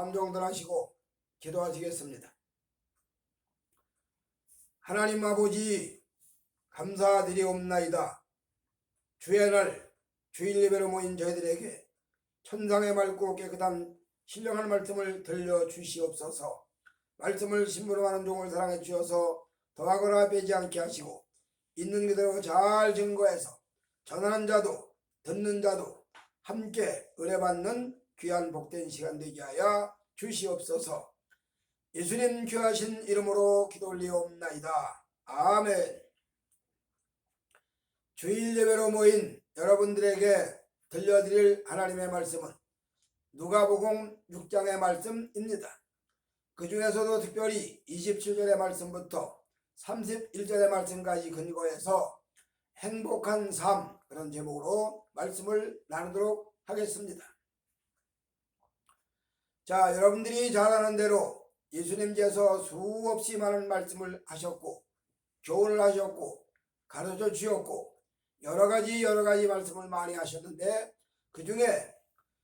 함정들 하시고 기도하시겠습니다. 하나님 아버지 감사드리옵나이다. 주의 날 주일 예배로 모인 저희들에게 천상의 맑고 깨끗한 신령한 말씀을 들려주시옵소서. 말씀을 심부름하는 종을 사랑해 주셔서 더하거나 빼지 않게 하시고 있는 그대로 잘 증거해서 전하는 자도 듣는 자도 함께 은혜받는 귀한 복된 시간 되게 하여 주시옵소서. 예수님 귀하신 이름으로 기도 올리옵나이다. 아멘. 주일 예배로 모인 여러분들에게 들려드릴 하나님의 말씀은 누가복음 6장의 말씀입니다. 그 중에서도 특별히 27절의 말씀부터 31절의 말씀까지 근거해서 행복한 삶, 그런 제목으로 말씀을 나누도록 하겠습니다. 자, 여러분들이 잘 아는 대로 예수님께서 수없이 많은 말씀을 하셨고 교훈을 하셨고 가르쳐 주셨고 여러 가지 말씀을 많이 하셨는데, 그 중에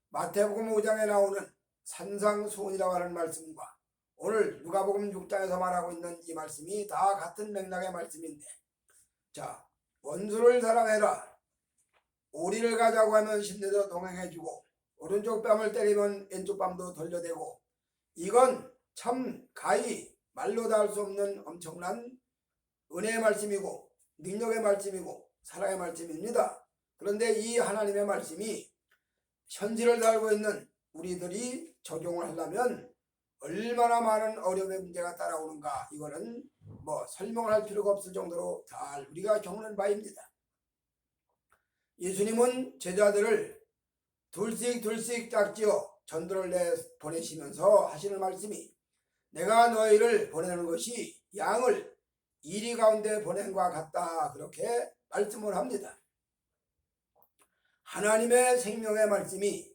마태복음 5장에 나오는 산상수훈이라고 하는 말씀과 오늘 누가복음 6장에서 말하고 있는 이 말씀이 다 같은 맥락의 말씀인데, 자, 원수를 사랑해라. 오리를 가자고 하면 신내도 동행해주고 오른쪽 뺨을 때리면 왼쪽 뺨도 돌려대고, 이건 참 가히 말로 다 할 수 없는 엄청난 은혜의 말씀이고 능력의 말씀이고 사랑의 말씀입니다. 그런데 이 하나님의 말씀이 현실을 살고 있는 우리들이 적용을 하려면 얼마나 많은 어려움의 문제가 따라오는가, 이거는 설명을 할 필요가 없을 정도로 잘 우리가 겪는 바입니다. 예수님은 제자들을 둘씩 짝지어 전도를 보내시면서 하시는 말씀이, 내가 너희를 보내는 것이 양을 이리 가운데 보낸 것과 같다, 그렇게 말씀을 합니다. 하나님의 생명의 말씀이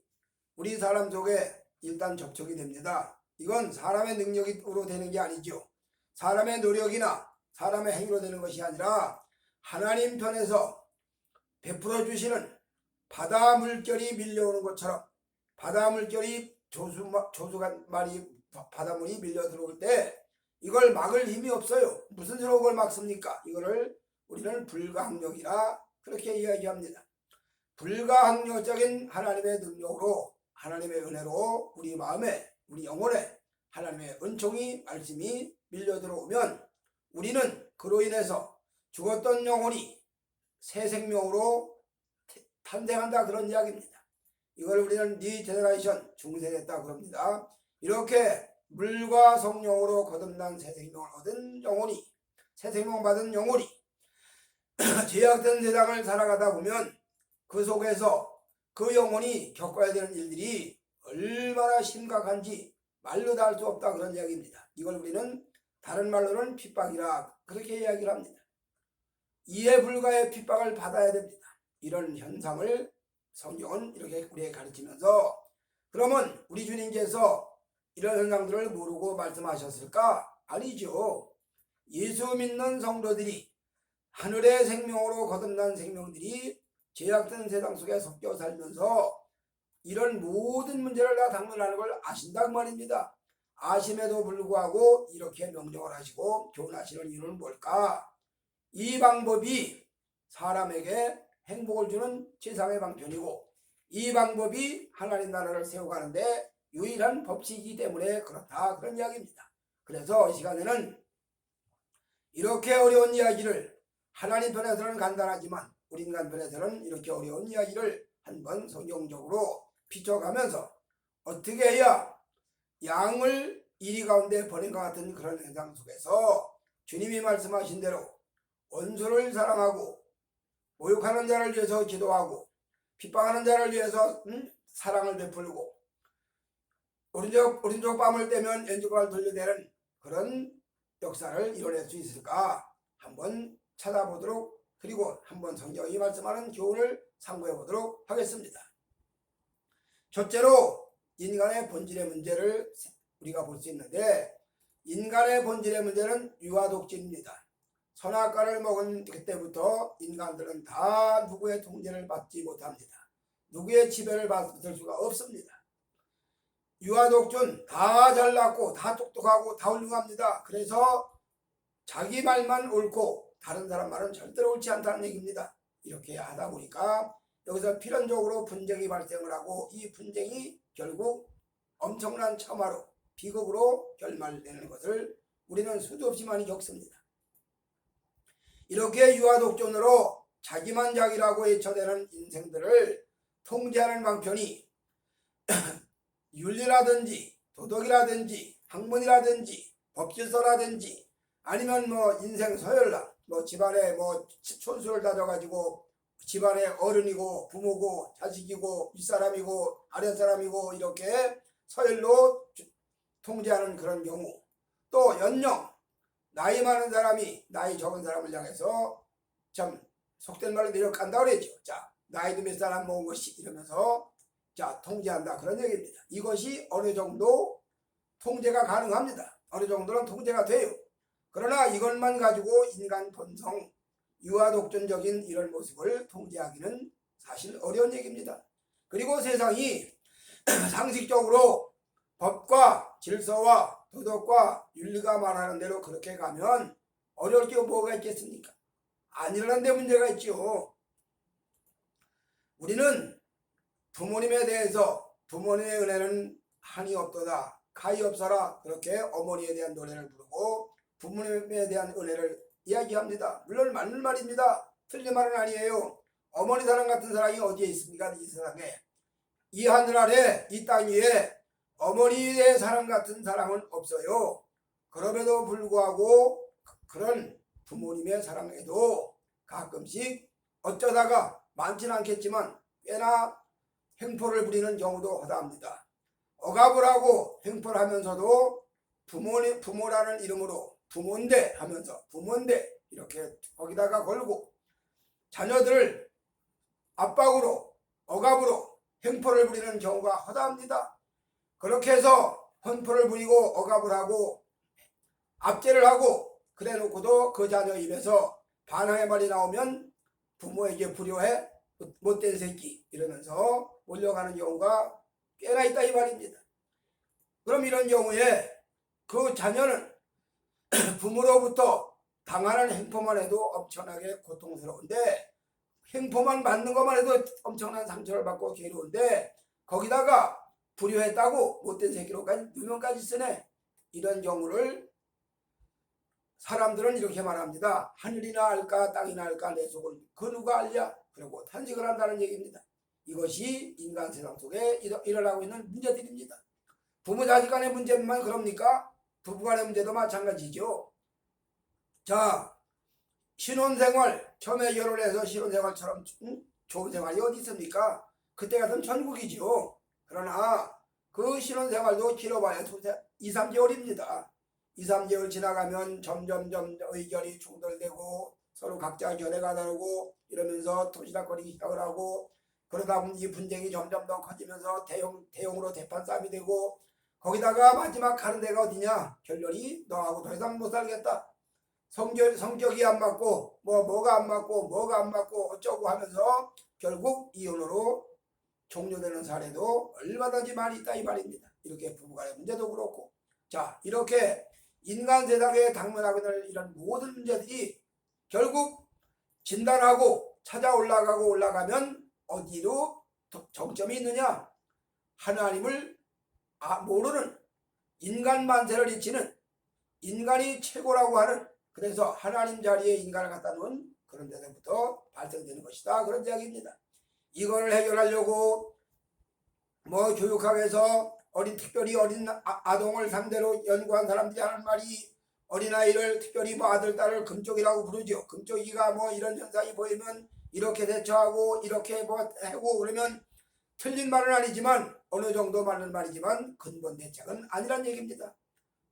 우리 사람 속에 일단 접촉이 됩니다. 이건 사람의 능력으로 되는 게 아니죠. 사람의 노력이나 사람의 행위로 되는 것이 아니라 하나님 편에서 베풀어 주시는 바다 물결이 밀려오는 것처럼, 바다 물결이 바닷물이 밀려 들어올 때 이걸 막을 힘이 없어요. 무슨 수로 그걸 막습니까? 이거를 우리는 불가항력이라 그렇게 이야기합니다. 불가항력적인 하나님의 능력으로, 하나님의 은혜로 우리 마음에, 우리 영혼에 하나님의 은총이, 말씀이 밀려 들어오면 우리는 그로 인해서 죽었던 영혼이 새 생명으로 탄생한다, 그런 이야기입니다. 이걸 우리는 리제너레이션, 중생했다 그럽니다. 이렇게 물과 성령으로 거듭난 새 생명을 얻은 영혼이, 새 생명 받은 영혼이 죄악된 세상을 살아가다 보면 그 속에서 그 영혼이 겪어야 되는 일들이 얼마나 심각한지 말로 다 할 수 없다, 그런 이야기입니다. 이걸 우리는 다른 말로는 핍박이라 그렇게 이야기를 합니다. 이해 불가의 핍박을 받아야 됩니다. 이런 현상을 성경은 이렇게 우리에게 가르치면서, 그러면 우리 주님께서 이런 현상들을 모르고 말씀하셨을까? 아니죠. 예수 믿는 성도들이, 하늘의 생명으로 거듭난 생명들이 죄악된 세상 속에 섞여 살면서 이런 모든 문제를 다 당면하는 걸 아신단 말입니다. 아심에도 불구하고 이렇게 명령을 하시고 교훈하시는 이유는 뭘까? 이 방법이 사람에게 행복을 주는 최상의 방편이고, 이 방법이 하나님 나라를 세워가는데 유일한 법칙이기 때문에 그렇다, 그런 이야기입니다. 그래서 이 시간에는 이렇게 어려운 이야기를, 하나님 편에서는 간단하지만 우리 인간 편에서는 이렇게 어려운 이야기를 한번 성경적으로 비춰가면서 어떻게 해야 양을 이리 가운데 보낸 것 같은 그런 현상 속에서 주님이 말씀하신 대로 원수를 사랑하고 모욕하는 자를 위해서 기도하고 핍박하는 자를 위해서 사랑을 베풀고 오른쪽 뺨을 떼면 왼쪽 뺨을 돌려대는 그런 역사를 이뤄낼 수 있을까 한번 찾아보도록, 그리고 한번 성경이 말씀하는 교훈을 상고해 보도록 하겠습니다. 첫째로 인간의 본질의 문제를 우리가 볼 수 있는데, 인간의 본질의 문제는 유아독진입니다. 선악과를 먹은 그때부터 인간들은 다 누구의 통제를 받지 못합니다. 누구의 지배를 받을 수가 없습니다. 유아독존 다 잘났고 다 똑똑하고 다 훌륭합니다. 그래서 자기 말만 옳고 다른 사람 말은 절대로 옳지 않다는 얘기입니다. 이렇게 하다 보니까 여기서 필연적으로 분쟁이 발생을 하고 이 분쟁이 결국 엄청난 참화로 비극으로 결말되는 것을 우리는 수도 없이 많이 겪습니다. 이렇게 유아독존으로 자기만 자기라고 외쳐대는 인생들을 통제하는 방편이 윤리라든지 도덕이라든지 학문이라든지 법질서라든지 아니면 뭐 인생 서열라 뭐 집안에 뭐 촌수를 다져가지고 집안의 어른이고 부모고 자식이고 윗사람이고 아랫사람이고 이렇게 서열로 통제하는 그런 경우, 또 연령 나이 많은 사람이 나이 적은 사람을 향해서 참 속된 말로 내려간다 그랬죠. 자, 나이도 몇 사람 먹은 것이 이러면서 자 통제한다 그런 얘기입니다. 이것이 어느 정도 통제가 가능합니다. 어느 정도는 통제가 돼요. 그러나 이것만 가지고 인간 본성 유아독존적인 이런 모습을 통제하기는 사실 어려운 얘기입니다. 그리고 세상이 상식적으로 법과 질서와 도덕과 윤리가 말하는 대로 그렇게 가면 어려울 게 뭐가 있겠습니까? 안 일어난 데 문제가 있죠. 우리는 부모님에 대해서 부모님의 은혜는 한이 없도다 가히 없어라 그렇게 어머니에 대한 노래를 부르고 부모님에 대한 은혜를 이야기합니다. 물론 맞는 말입니다. 틀린 말은 아니에요. 어머니 사랑 같은 사랑이 어디에 있습니까? 이 세상에. 이 하늘 아래 이 땅 위에 어머니의 사랑 같은 사랑은 없어요. 그럼에도 불구하고 그런 부모님의 사랑에도 가끔씩 어쩌다가 많지는 않겠지만 꽤나 횡포를 부리는 경우도 허다합니다. 억압을 하고 횡포를 하면서도 부모라는 이름으로 부모인데 하면서 부모인데 이렇게 거기다가 걸고 자녀들을 압박으로 억압으로 횡포를 부리는 경우가 허다합니다. 그렇게 해서 횡포를 부리고 억압을 하고 압제를 하고 그래 놓고도 그 자녀 입에서 반항의 말이 나오면 부모에게 불효해 못된 새끼 이러면서 몰려가는 경우가 꽤나 있다 이 말입니다. 그럼 이런 경우에 그 자녀는 부모로부터 당하는 행포만 해도 엄청나게 고통스러운데 행포만 받는 것만 해도 엄청난 상처를 받고 괴로운데 거기다가 불효했다고 못된 새끼로까지 누명까지 쓰네. 이런 경우를 사람들은 이렇게 말합니다. 하늘이나 알까 땅이나 알까 내 속을 그 누가 알랴. 그리고 탄식을 한다는 얘기입니다. 이것이 인간 세상 속에 일어나고 있는 문제들입니다. 부모 자식 간의 문제만 그럽니까? 부부 간의 문제도 마찬가지죠. 자, 신혼생활 처음에 결혼해서 신혼생활처럼 좋은 생활이 어디 있습니까? 그때 같은 천국이지요. 그러나 그 신혼생활도 길어봐야 2, 3개월입니다. 2, 3개월 지나가면 점점 의견이 충돌되고 서로 각자 견해가 다르고 이러면서 토시락거리기 시작을 하고 그러다 보면 이 분쟁이 점점 더 커지면서 대용으로 대판 싸움이 되고 거기다가 마지막 가는 데가 어디냐? 결론이 너하고 더 이상 못 살겠다. 성격이 안 맞고 뭐가 안 맞고 어쩌고 하면서 결국 이혼으로 종료되는 사례도 얼마든지 많이 있다 이 말입니다. 이렇게 부부간의 문제도 그렇고 자 이렇게 인간 세상에 당면하고 있는 이런 모든 문제들이 결국 진단하고 찾아 올라가면 어디로 정점이 있느냐? 하나님을 모르는 인간 만세를 잊히는 인간이 최고라고 하는 그래서 하나님 자리에 인간을 갖다 놓은 그런 데서부터 발생되는 것이다. 그런 이야기입니다. 이걸 해결하려고 뭐 교육학에서 특별히 어린 아동을 상대로 연구한 사람들이 하는 말이 어린아이를 특별히 뭐 아들, 딸을 금쪽이라고 부르죠. 금쪽이가 뭐 이런 현상이 보이면 이렇게 대처하고 이렇게 뭐 하고 그러면 틀린 말은 아니지만 어느 정도 맞는 말이지만 근본 대책은 아니란 얘기입니다.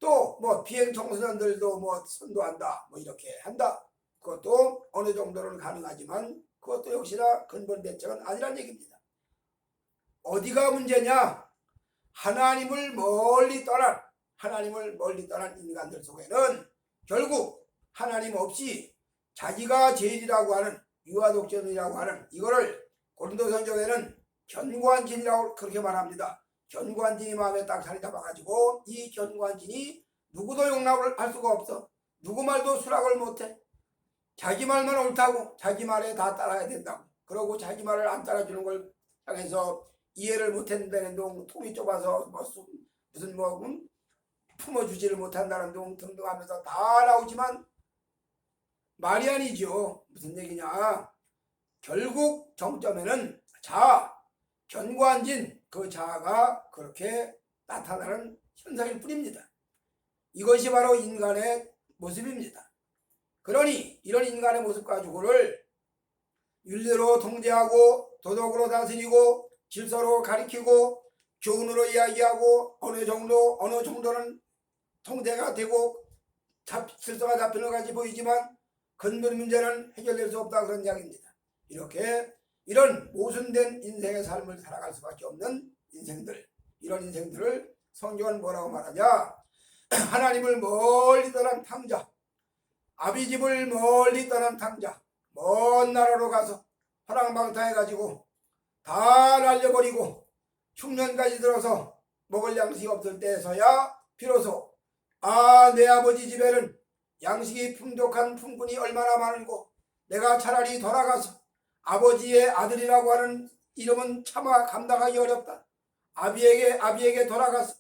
또 뭐 비행 청소년들도 뭐 선도한다 뭐 이렇게 한다. 그것도 어느 정도는 가능하지만 그것도 역시나 근본 대책은 아니란 얘기입니다. 어디가 문제냐? 하나님을 멀리 떠난 인간들 속에는 결국 하나님 없이 자기가 제일이라고 하는 유아독존이라고 하는 이거를 고린도성경에는 견고한 진이라고 그렇게 말합니다. 견고한진이 마음에 딱 자리 잡아가지고 이 견고한진이 누구도 용납을 할 수가 없어. 누구 말도 수락을 못해. 자기 말만 옳다고 자기 말에 다 따라야 된다고. 그러고 자기 말을 안 따라주는 걸 향해서 이해를 못했는데 통이 좁아서 무슨 품어주지를 못한다는 둥 등등 하면서 다 나오지만 말이 아니죠. 무슨 얘기냐. 결국 정점에는 자아, 견고한진 그 자아가 그렇게 나타나는 현상일 뿐입니다. 이것이 바로 인간의 모습입니다. 그러니 이런 인간의 모습 가지고를 윤리로 통제하고 도덕으로 다스리고 질서로 가리키고 교훈으로 이야기하고 어느 정도는 통제가 되고 질서가 잡히는 것같이 보이지만 근본 문제는 해결될 수 없다 그런 이야기입니다. 이렇게 이런 모순된 인생의 삶을 살아갈 수밖에 없는 인생들, 이런 인생들을 성경은 뭐라고 말하냐. 하나님을 멀리 떠난 탕자, 아비집을 멀리 떠난 탕자, 먼 나라로 가서 허랑방탕해가지고 다 날려버리고 흉년까지 들어서 먹을 양식이 없을 때에서야 비로소 내 아버지 집에는 양식이 풍족한 품꾼이 얼마나 많은고 내가 차라리 돌아가서 아버지의 아들이라고 하는 이름은 차마 감당하기 어렵다. 아비에게 돌아가서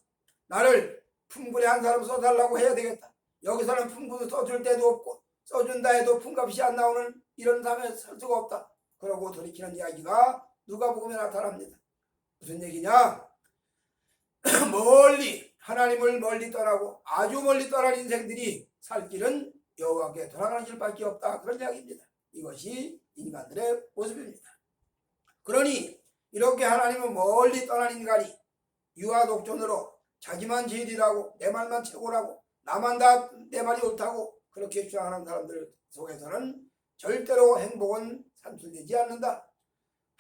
나를 품꾼의 한 사람 써달라고 해야 되겠다. 여기서는 품꾼을 써줄 때도 없고 써준다 해도 품값이 안 나오는 이런 삶에 살 수가 없다. 그러고 돌이키는 이야기가 누가복음에 나타납니다. 무슨 얘기냐? 하나님을 멀리 떠나고 아주 멀리 떠난 인생들이 살 길은 여호와께 돌아가는 길밖에 없다. 그런 이야기입니다. 이것이 인간들의 모습입니다. 그러니 이렇게 하나님을 멀리 떠난 인간이 유아독존으로 자기만 제일이라고 내 말만 최고라고 나만 다 내 말이 옳다고 그렇게 주장하는 사람들 속에서는 절대로 행복은 산출되지 않는다.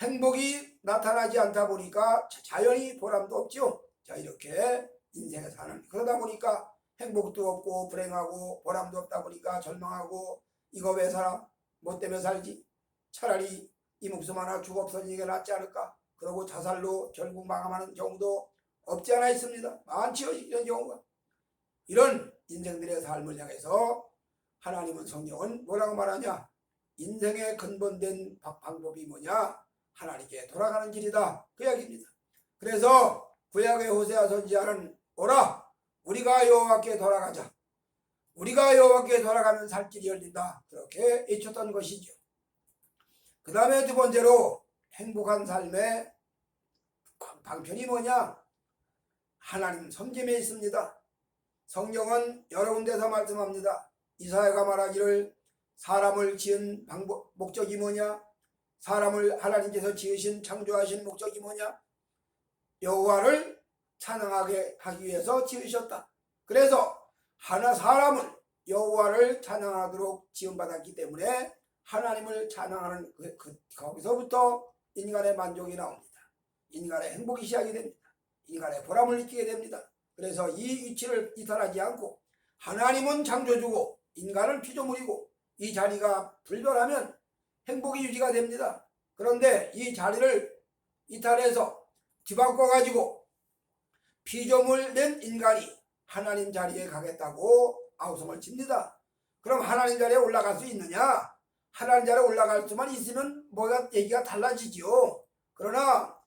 행복이 나타나지 않다 보니까 자연히 보람도 없죠. 자, 이렇게 인생에 사는, 그러다 보니까 행복도 없고 불행하고 보람도 없다 보니까 절망하고 이거 왜 살아? 뭐 때문에 살지? 차라리 이 목숨 하나 죽어 없어지는 게 낫지 않을까? 그러고 자살로 결국 마감하는 경우도 없지 않아 있습니다. 많지요, 이런 경우가. 이런 인생들의 삶을 향해서 하나님은, 성경은 뭐라고 말하냐? 인생의 근본된 방법이 뭐냐? 하나님께 돌아가는 길이다. 그 이야기입니다. 그래서 구약의 호세아 선지자는 오라, 우리가 여호와께 돌아가자. 우리가 여호와께 돌아가면 살 길이 열린다. 그렇게 외쳤던 것이죠. 그 다음에 두 번째로 행복한 삶의 방편이 뭐냐? 하나님 섬김에 있습니다. 성경은 여러 군데서 말씀합니다. 이사야가 말하기를 사람을 지은 목적이 뭐냐? 사람을 하나님께서 지으신 창조하신 목적이 뭐냐? 여호와를 찬양하게 하기 위해서 지으셨다. 그래서 사람은 여호와를 찬양하도록 지음받았기 때문에 하나님을 찬양하는 거기서부터 인간의 만족이 나옵니다. 인간의 행복이 시작이 됩니다. 인간의 보람을 느끼게 됩니다. 그래서 이 위치를 이탈하지 않고 하나님은 창조주고 인간은 피조물이고 이 자리가 불변하면 행복이 유지가 됩니다. 그런데 이 자리를 이탈해서 뒤바꿔 가지고 피조물 된 인간이 하나님 자리에 가겠다고 아우성을 칩니다. 그럼 하나님 자리에 올라갈 수 있느냐? 하나님 자리에 올라갈 수만 있으면 뭐가 얘기가 달라지죠. 그러나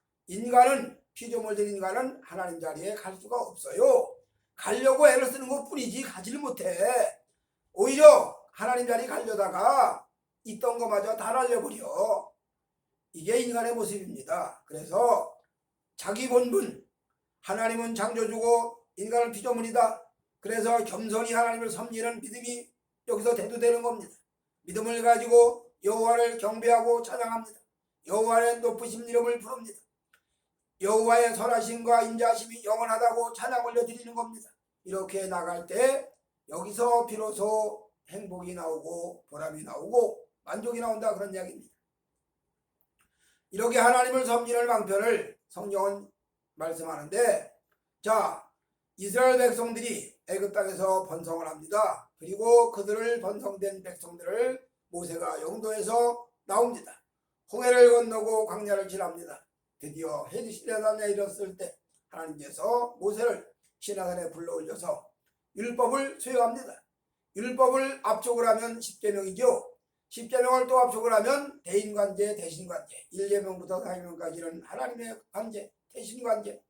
피조물 된 인간은 하나님 자리에 갈 수가 없어요. 가려고 애를 쓰는 것 뿐이지 가지를 못해. 오히려 하나님 자리 가려다가 있던 것마저 다 날려버려. 이게 인간의 모습입니다. 그래서 자기 본분, 하나님은 창조주고 인간은 피조물이다. 그래서 겸손히 하나님을 섬기는 믿음이 여기서 대두되는 겁니다. 믿음을 가지고 여호와를 경배하고 찬양합니다. 여호와의 높으신 이름을 부릅니다. 여호와의 선하심과 인자하심이 영원하다고 찬양 올려드리는 겁니다. 이렇게 나갈 때 여기서 비로소 행복이 나오고 보람이 나오고 만족이 나온다, 그런 이야기입니다. 이렇게 하나님을 섬기는 방편을 성경은 말씀하는데, 자, 이스라엘 백성들이 애굽 땅에서 번성을 합니다. 그리고 그들을 번성된 백성들을 모세가 영도에서 나옵니다. 홍해를 건너고 광야를 지납니다. 드디어 시내산에 이뤘을 때 하나님께서 모세를 시내산에 불러올려서 율법을 수여합니다. 율법을 압축을 하면 10계명이죠. 10계명을 또 압축을 하면 대인관계, 대신관계, 1계명부터 4계명까지는 하나님의 관계, 대신관계,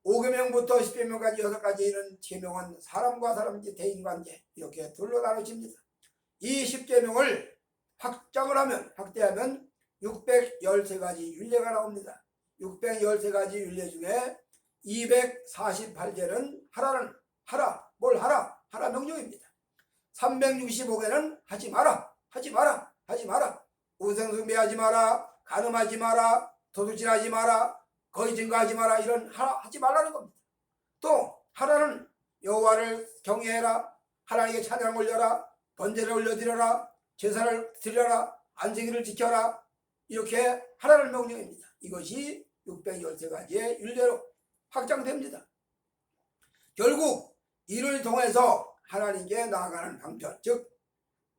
5계명부터 10계명까지 6가지는 계명은 사람과 사람 대인관계, 이렇게 둘로 나눠집니다. 이 10계명을 확대하면 613가지 율례가 나옵니다. 613가지 율례 중에 248개는 뭘 하라 명령입니다. 365개는 하지 마라. 우상숭배하지 마라, 간음하지 마라, 도둑질하지 마라, 거짓 증거하지 마라, 이런 하지 말라는 겁니다. 또 하라는 여호와를 경외해라, 하나님께 찬양 올려라, 번제를 올려드려라, 제사를 드려라, 안식일을 지켜라, 이렇게 하라는 명령입니다. 이것이 613가지의 율례로 확장됩니다. 결국 이를 통해서 하나님께 나아가는 방편, 즉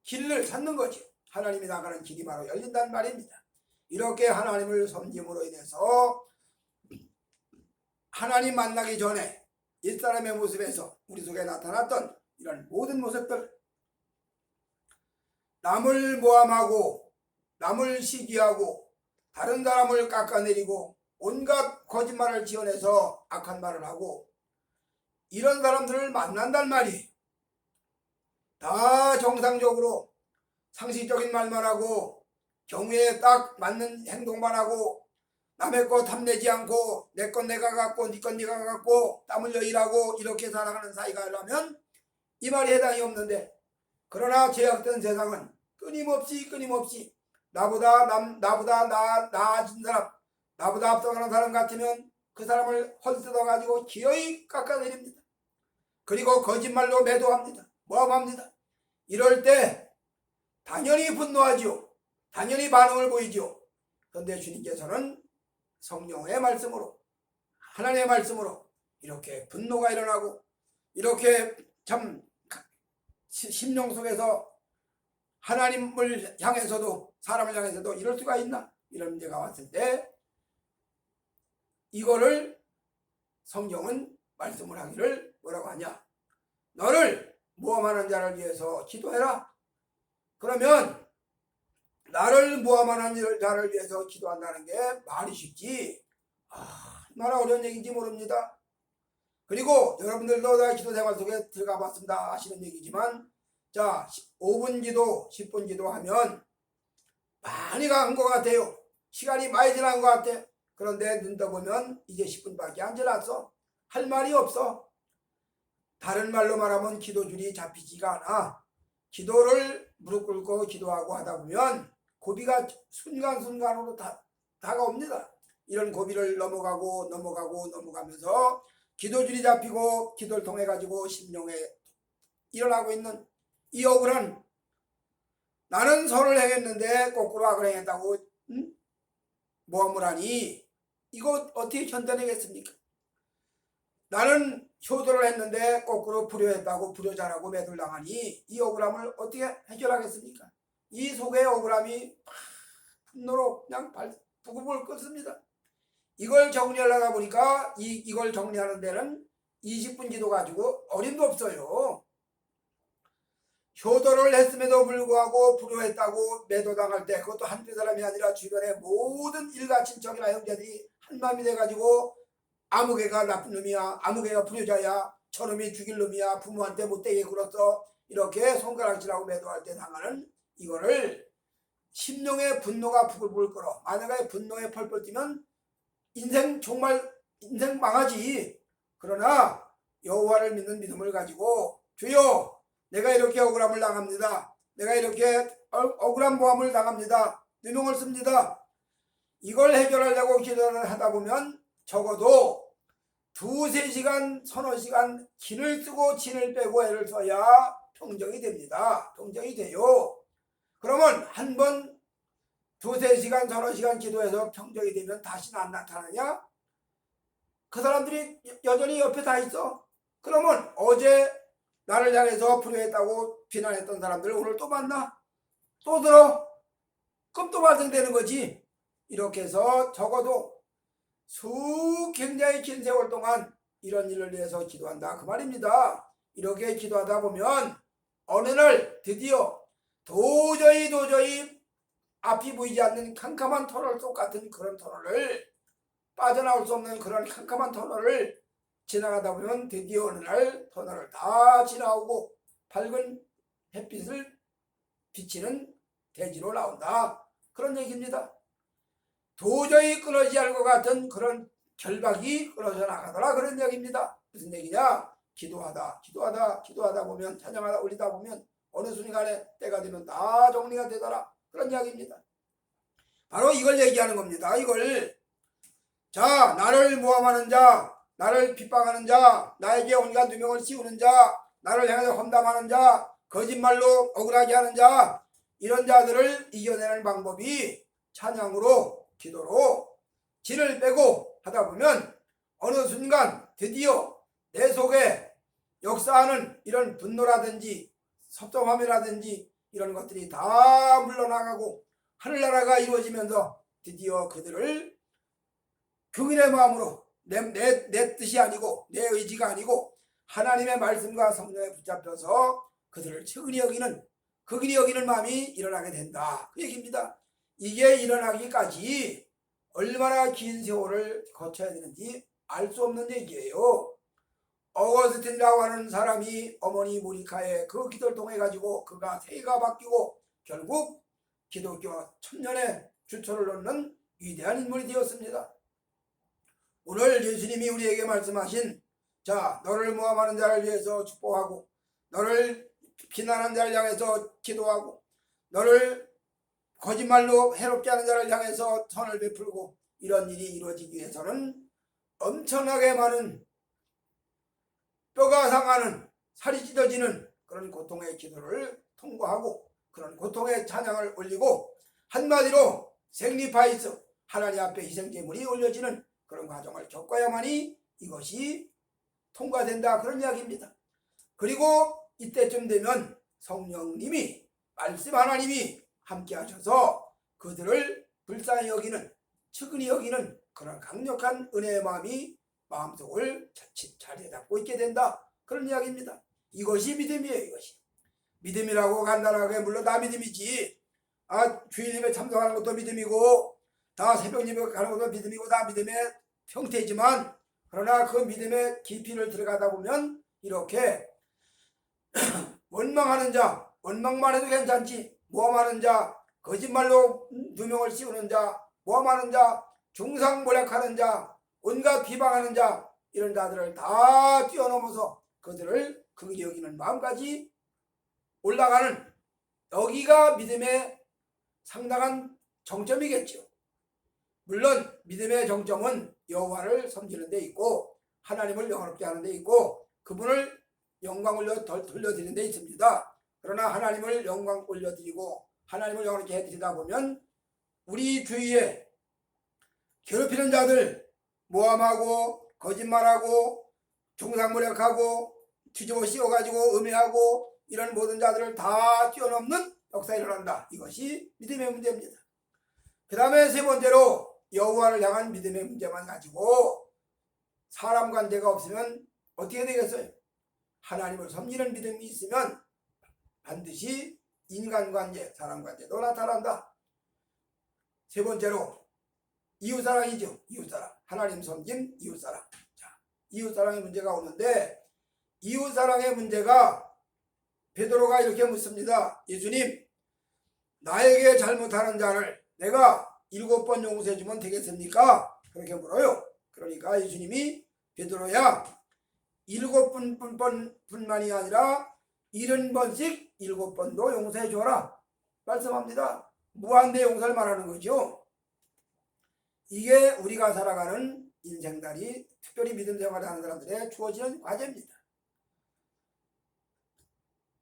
길을 찾는 거죠. 하나님이 나가는 길이 바로 열린다는 말입니다. 이렇게 하나님을 섬김으로 인해서 하나님 만나기 전에 옛사람의 모습에서 우리 속에 나타났던 이런 모든 모습들, 남을 모함하고 남을 시기하고 다른 사람을 깎아내리고 온갖 거짓말을 지어내서 악한 말을 하고 이런 사람들을 만난단 말이에요. 다 정상적으로 상식적인 말만 하고 경우에 딱 맞는 행동만 하고 남의 것 탐내지 않고 내 건 내가 갖고 네 건 네가 갖고 땀 흘려 일하고 이렇게 살아가는 사이가 하려면 이 말이 해당이 없는데, 그러나 죄악된 세상은 끊임없이 나보다 나아진 사람, 나보다 앞서가는 사람 같으면 그 사람을 헐뜯어 가지고 기어이 깎아내립니다. 그리고 거짓말로 매도합니다. 모함합니다. 이럴 때 당연히 분노하지요. 당연히 반응을 보이지요. 그런데 주님께서는 성령의 말씀으로, 하나님의 말씀으로 이렇게 분노가 일어나고 이렇게 참 심령 속에서 하나님을 향해서도 사람을 향해서도 이럴 수가 있나, 이런 문제가 왔을 때 이거를 성경은 말씀을 하기를 뭐라고 하냐, 너를 모함하는 자를 위해서 기도해라. 그러면 나를 모함하는 자를 위해서 기도한다는 게 말이 쉽지 얼마나 어려운 얘기인지 모릅니다. 그리고 여러분들도 다 기도 생활 속에 들어가 봤습니다 하시는 얘기지만, 자 5분 기도 10분 기도 하면 많이 간 것 같아요. 시간이 많이 지난 것 같아. 그런데 눈 떠보면 이제 10분밖에 안 지났어. 할 말이 없어. 다른 말로 말하면 기도줄이 잡히지가 않아. 기도를 무릎 꿇고 기도하고 하다 보면 고비가 순간순간으로 다가옵니다. 이런 고비를 넘어가면서 기도줄이 잡히고 기도를 통해 가지고 심령에 일어나고 있는 이 억울한, 나는 선을 행했는데 거꾸로 악을 행했다고 모함을 하니 이거 어떻게 견뎌내겠습니까? 나는 효도를 했는데 거꾸로 불효했다고 불효자라고 매들당하니 이 억울함을 어떻게 해결하겠습니까? 이 속의 억울함이 분노로 그냥 부글부글 끓습니다. 이걸 정리하려다 보니까 이걸 정리하는 데는 20분 기도 가지고 어림도 없어요. 효도를 했음에도 불구하고 불효했다고 매도당할 때, 그것도 한두 사람이 아니라 주변의 모든 일가 친척이나 형제들이 한마음이 돼가지고 아무개가 나쁜 놈이야, 아무개가 불효자야, 저놈이 죽일 놈이야, 부모한테 못되게 굴었어, 이렇게 손가락질하고 매도할 때 당하는 이거를 심령의 분노가 부글부글 끓어. 만약에 분노에 펄펄 뛰면 인생 망하지. 그러나 여호와를 믿는 믿음을 가지고 주여 내가 이렇게 억울함을 당합니다. 내가 이렇게 억울한 모함을 당합니다. 누명을 씁니다. 이걸 해결하려고 기도를 하다 보면 적어도 2-3시간, 서너 시간 진을 쓰고 진을 빼고 애를 써야 평정이 됩니다. 평정이 돼요. 그러면 한 번 2-3시간, 서너 시간 기도해서 평정이 되면 다시는 안 나타나냐? 그 사람들이 여전히 옆에 다 있어. 그러면 어제 나를 향해서 불효했다고 비난했던 사람들 오늘 또 만나? 또 들어? 그럼 또 발생되는 거지. 이렇게 해서 적어도 굉장히 긴 세월 동안 이런 일을 위해서 기도한다 그 말입니다. 이렇게 기도하다 보면 어느 날 드디어 도저히 앞이 보이지 않는 캄캄한 터널 속 같은 그런 터널을, 빠져나올 수 없는 그런 캄캄한 터널을 지나가다 보면 드디어 어느 날 터널을 다 지나오고 밝은 햇빛을 비치는 대지로 나온다 그런 얘기입니다. 도저히 끊어지지 않을 것 같은 그런 결박이 끊어져 나가더라 그런 얘기입니다. 무슨 얘기냐? 기도하다 보면, 찬양하다 올리다 보면 어느 순간에 때가 되면 다 정리가 되더라 그런 이야기입니다. 바로 이걸 얘기하는 겁니다. 이걸, 자, 나를 모함하는 자, 나를 핍박하는 자, 나에게 온갖 누명을 씌우는 자, 나를 향해서 험담하는 자, 거짓말로 억울하게 하는 자, 이런 자들을 이겨내는 방법이 찬양으로, 기도로 진을 빼고 하다 보면 어느 순간 드디어 내 속에 역사하는 이런 분노라든지 섭섭함이라든지 이런 것들이 다 물러나가고 하늘나라가 이루어지면서 드디어 그들을 그분의 마음으로 내 뜻이 아니고 내 의지가 아니고 하나님의 말씀과 성령에 붙잡혀서 그들을 측은히 여기는 마음이 일어나게 된다 그 얘기입니다. 이게 일어나기까지 얼마나 긴 세월을 거쳐야 되는지 알 수 없는 얘기예요. 어거스틴이라고 하는 사람이 어머니 모니카의 그 기도를 통해 가지고 그가 세계가 바뀌고 결국 기독교 천년의 주초를 놓는 위대한 인물이 되었습니다. 오늘 예수님이 우리에게 말씀하신, 자, 너를 모함하는 자를 위해서 축복하고 너를 비난하는 자를 향해서 기도하고 너를 거짓말로 해롭게 하는 자를 향해서 선을 베풀고, 이런 일이 이루어지기 위해서는 엄청나게 많은 뼈가 상하는, 살이 찢어지는 그런 고통의 기도를 통과하고 그런 고통의 찬양을 올리고 한마디로 생리파이스, 하나님 앞에 희생제물이 올려지는 그런 과정을 겪어야만이 이것이 통과된다 그런 이야기입니다. 그리고 이때쯤 되면 성령님이, 말씀 하나님이 함께 하셔서 그들을 불쌍히 여기는, 측은히 여기는 그런 강력한 은혜의 마음이 마음속을 자리에 잡고 있게 된다 그런 이야기입니다. 이것이 믿음이에요. 이것이 믿음이라고 간단하게, 물론 다 믿음이지, 주일예배 참석하는 것도 믿음이고 다 새벽예배 가는 것도 믿음이고 다 믿음의 형태이지만, 그러나 그 믿음의 깊이를 들어가다 보면 이렇게 원망하는 자, 원망만 해도 괜찮지, 모함하는 자, 거짓말로 누명을 씌우는 자, 모함하는 자, 중상모략하는 자, 온갖 비방하는 자, 이런 자들을 다 뛰어넘어서 그들을 극히 여기는 마음까지 올라가는, 여기가 믿음의 상당한 정점이겠죠. 물론 믿음의 정점은 여호와를 섬기는 데 있고 하나님을 영원롭게 하는 데 있고 그분을 영광 돌려드리는 데 있습니다. 그러나 하나님을 영광 올려드리고 하나님을 영원롭게 해드리다 보면 우리 주위에 괴롭히는 자들, 모함하고 거짓말하고 중상모략하고 뒤집어 씌워가지고 음해하고 이런 모든 자들을 다 뛰어넘는 역사가 일어난다. 이것이 믿음의 문제입니다. 그 다음에 세 번째로 여호와를 향한 믿음의 문제만 가지고 사람 관계가 없으면 어떻게 되겠어요? 하나님을 섬기는 믿음이 있으면 반드시 인간관계, 사람관계도 나타난다. 세 번째로 이웃사랑이죠. 이웃사랑. 하나님 섬김, 이웃사랑. 자, 이웃사랑의 문제가 오는데, 이웃사랑의 문제가 베드로가 이렇게 묻습니다. 예수님, 나에게 잘못하는 자를 내가 7번 용서해 주면 되겠습니까? 그렇게 물어요. 그러니까 예수님이 베드로야, 7번뿐만이 아니라 70번씩 7번도 용서해 줘라 말씀합니다. 무한대 용서를 말하는 거죠. 이게 우리가 살아가는 인생살이, 특별히 믿음 생활을 하는 사람들의 주어지는 과제입니다.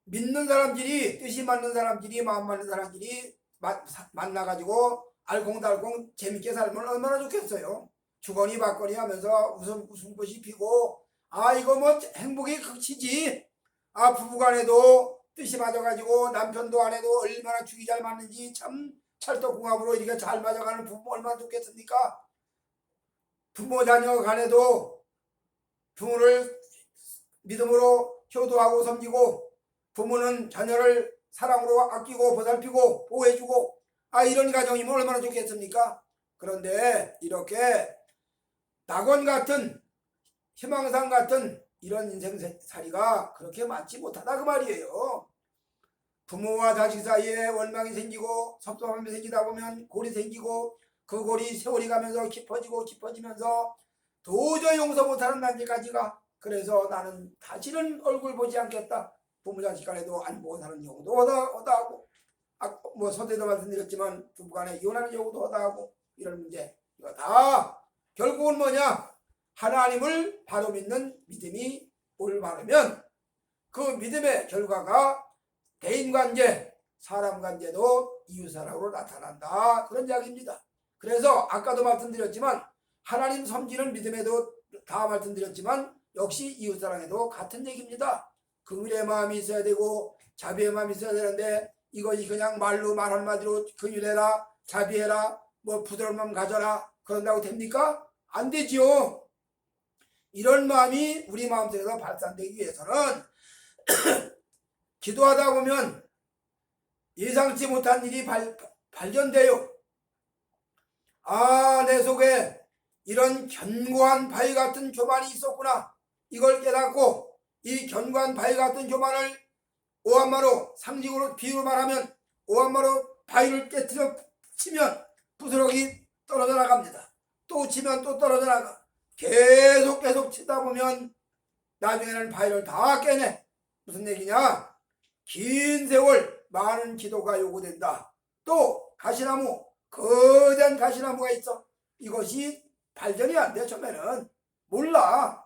믿는 사람들이, 뜻이 맞는 사람들이, 마음 맞는 사람들이 만나가지고 알콩달콩 재밌게 살면 얼마나 좋겠어요. 주거니 받거니 하면서 웃음꽃이 피고, 이거 뭐 행복이 극치지. 부부간에도 뜻이 맞아가지고 남편도 아내도 얼마나 죽이 잘 맞는지, 참 찰떡궁합으로 이렇게 잘 맞아가는 부부 얼마나 좋겠습니까? 부모 자녀 간에도 부모를 믿음으로 효도하고 섬기고 부모는 자녀를 사랑으로 아끼고 보살피고 보호해주고 이런 가정이면 얼마나 좋겠습니까? 그런데 이렇게 낙원 같은 희망상 같은 이런 인생살이가 그렇게 많지 못하다 그 말이에요. 부모와 자식 사이에 원망이 생기고 섭섭함이 생기다 보면 골이 생기고 그 골이 세월이 가면서 깊어지고 깊어지면서 도저히 용서 못하는 단계까지가. 그래서 나는 다시는 얼굴 보지 않겠다. 부모 자식 간에도 안 보고 사는 경우도 허다하고 뭐 서대도 말씀드렸지만 부부간에 이혼하는 경우도 허다하고 이런 문제. 이거 다 결국은 뭐냐? 하나님을 바로 믿는 믿음이 올바르면 그 믿음의 결과가 대인관계, 사람관계도 이웃사랑으로 나타난다. 그런 이야기입니다. 그래서 아까도 말씀드렸지만 하나님 섬기는 믿음에도 다 말씀드렸지만 역시 이웃사랑에도 같은 얘기입니다. 긍휼의 마음이 있어야 되고 자비의 마음이 있어야 되는데 이것이 그냥 말로 말 한마디로 긍휼해라, 자비해라, 뭐 부드러운 마음 가져라 그런다고 됩니까? 안 되지요. 이런 마음이 우리 마음속에서 발산되기 위해서는 기도하다 보면 예상치 못한 일이 발견돼요. 내 속에 이런 견고한 바위 같은 교만이 있었구나. 이걸 깨닫고 이 견고한 바위 같은 교만을 오한마로 상징으로 비유로 말하면 오한마로 바위를 깨뜨려 치면 부스러기 떨어져 나갑니다. 또 치면 또 떨어져 나가. 계속 치다 보면 나중에는 바위를 다 깨내. 무슨 얘기냐? 긴 세월 많은 기도가 요구된다. 또 가시나무, 거대한 가시나무가 있어. 이것이 발견이 안 돼. 처음에는 몰라.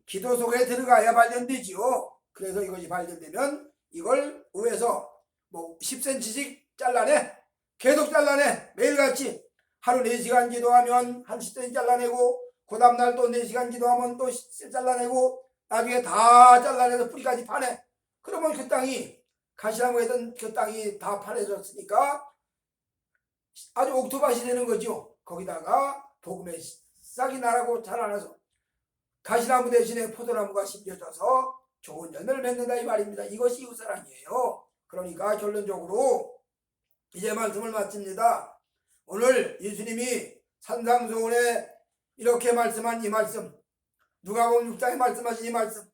기도 속에 들어가야 발견되지요. 그래서 이것이 발견되면 이걸 위에서 뭐 10cm씩 잘라내. 계속 잘라내. 매일같이 하루 4시간 기도하면 한 10cm 잘라내고 그 다음날 또 4시간 기도하면 또 10cm 잘라내고 나중에 다 잘라내서 뿌리까지 파내. 그러면 그 땅이 가시나무에던 그 땅이 다 파내졌으니까 아주 옥토밭이 되는 거죠. 거기다가 복음의 싹이 나라고 자라나서 가시나무 대신에 포도나무가 심겨져서 좋은 열매를 맺는다 이 말입니다. 이것이 이웃사랑이에요. 그러니까 결론적으로 이제 말씀을 마칩니다. 오늘 예수님이 산상수훈에 이렇게 말씀한 이 말씀, 누가복음 6장에 말씀하신 이 말씀,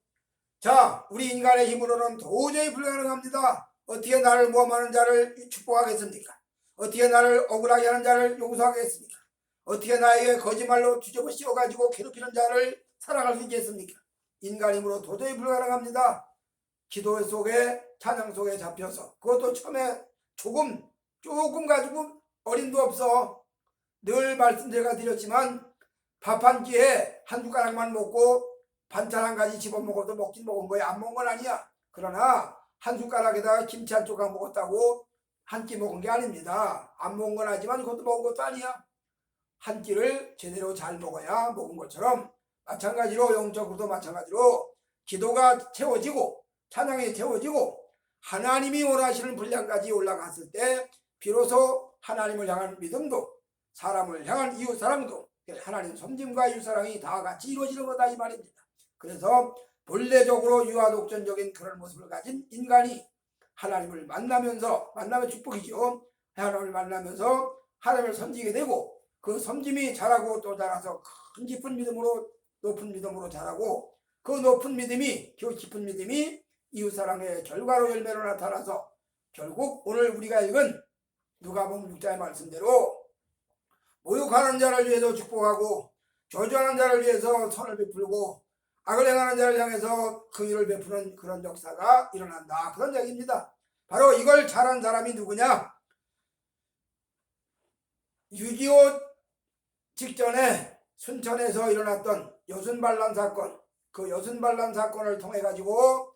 자, 우리 인간의 힘으로는 도저히 불가능합니다. 어떻게 나를 모함하는 자를 축복하겠습니까? 어떻게 나를 억울하게 하는 자를 용서하겠습니까? 어떻게 나에게 거짓말로 뒤집어 씌워가지고 괴롭히는 자를 사랑할 수 있겠습니까? 인간 힘으로 도저히 불가능합니다. 기도 속에 찬양 속에 잡혀서 그것도 처음에 조금 가지고 어림도 없어. 늘 말씀드렸지만 밥 한 끼에 한 숟가락만 먹고 반찬 한 가지 집어먹어도 먹긴 먹은 거야. 안 먹은 건 아니야. 그러나 한 숟가락에다가 김치 한 조각 먹었다고 한 끼 먹은 게 아닙니다. 안 먹은 건 아니지만 그것도 먹은 것도 아니야. 한 끼를 제대로 잘 먹어야 먹은 것처럼 마찬가지로 영적으로도 마찬가지로 기도가 채워지고 찬양이 채워지고 하나님이 원하시는 분량까지 올라갔을 때 비로소 하나님을 향한 믿음도 사람을 향한 이웃사랑도 하나님 섬김과 이웃사랑이 다 같이 이루어지는 거다 이 말입니다. 그래서 본래적으로 유아독전적인 그런 모습을 가진 인간이 하나님을 만나면 축복이죠. 하나님을 만나면서 하나님을 섬기게 되고 그 섬김이 자라고 또 자라서 큰 깊은 믿음으로 높은 믿음으로 자라고 그 높은 믿음이 그 깊은 믿음이 이웃사랑의 결과로 열매로 나타나서 결국 오늘 우리가 읽은 누가복음 6장의 말씀대로 모욕하는 자를 위해서 축복하고 저주하는 자를 위해서 선을 베풀고 악을 행하는 자를 향해서 긍휼을 베푸는 그런 역사가 일어난다. 그런 얘기입니다. 바로 이걸 잘한 사람이 누구냐? 6.25 직전에 순천에서 일어났던 여순반란 사건, 그 여순반란 사건을 통해 가지고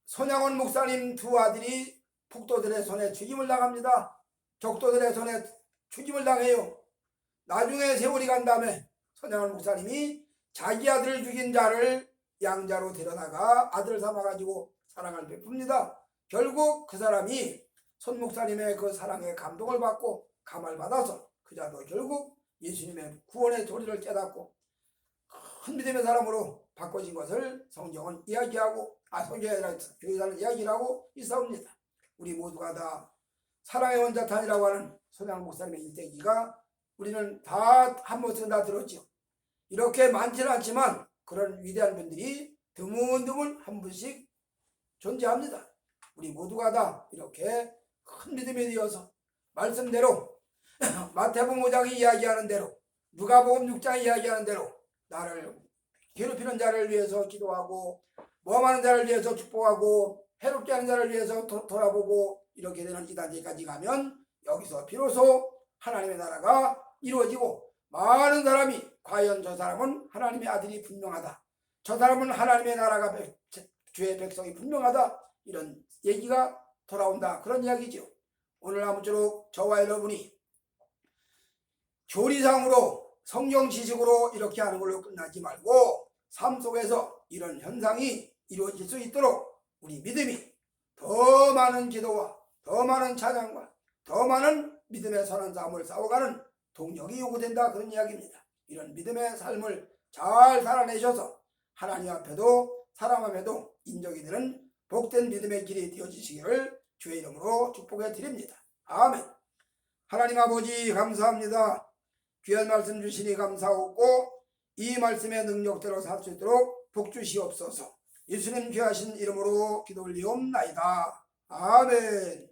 손양원 목사님 두 아들이 북도들의 손에 죽임을 당합니다. 적도들의 손에 죽임을 당해요. 나중에 세월이 간 다음에 손양원 목사님이 자기 아들을 죽인 자를 양자로 데려다가 아들을 삼아가지고 사랑을 베풉니다. 결국 그 사람이 손 목사님의 그 사랑에 감동을 받고 감화를 받아서 그 자도 결국 예수님의 구원의 도리를 깨닫고 큰 믿음의 사람으로 바꿔진 것을 성경은 이야기하고 성경이 아니라 교회사는 이야기를 하고 있사옵니다. 우리 모두가 다 사랑의 원자탄이라고 하는 손양 목사님의 일대기가 우리는 다 한 번씩은 다 들었죠. 이렇게 많지는 않지만 그런 위대한 분들이 드문드문 한 분씩 존재합니다. 우리 모두가 다 이렇게 큰 믿음이 되어서 말씀대로 마태복음 5장이 이야기하는 대로 누가복음 6장이 이야기하는 대로 나를 괴롭히는 자를 위해서 기도하고 모함하는 자를 위해서 축복하고 해롭게 하는 자를 위해서 돌아보고 이렇게 되는 이 단계까지 가면 여기서 비로소 하나님의 나라가 이루어지고 많은 사람이 과연 저 사람은 하나님의 아들이 분명하다, 저 사람은 하나님의 나라가 주의 백성이 분명하다, 이런 얘기가 돌아온다, 그런 이야기죠. 오늘 아무쪼록 저와 여러분이 교리상으로 성경 지식으로 이렇게 하는 걸로 끝나지 말고 삶 속에서 이런 현상이 이루어질 수 있도록 우리 믿음이 더 많은 기도와 더 많은 찬양과 더 많은 믿음의 선한 싸움을 싸워가는 동력이 요구된다, 그런 이야기입니다. 이런 믿음의 삶을 잘 살아내셔서 하나님 앞에도 사람 앞에도 인정이 되는 복된 믿음의 길이 되어지시기를 주의 이름으로 축복해 드립니다. 아멘. 하나님 아버지 감사합니다. 귀한 말씀 주시니 감사하고 이 말씀의 능력대로 살 수 있도록 복 주시옵소서. 예수님 귀하신 이름으로 기도 올리옵나이다. 아멘.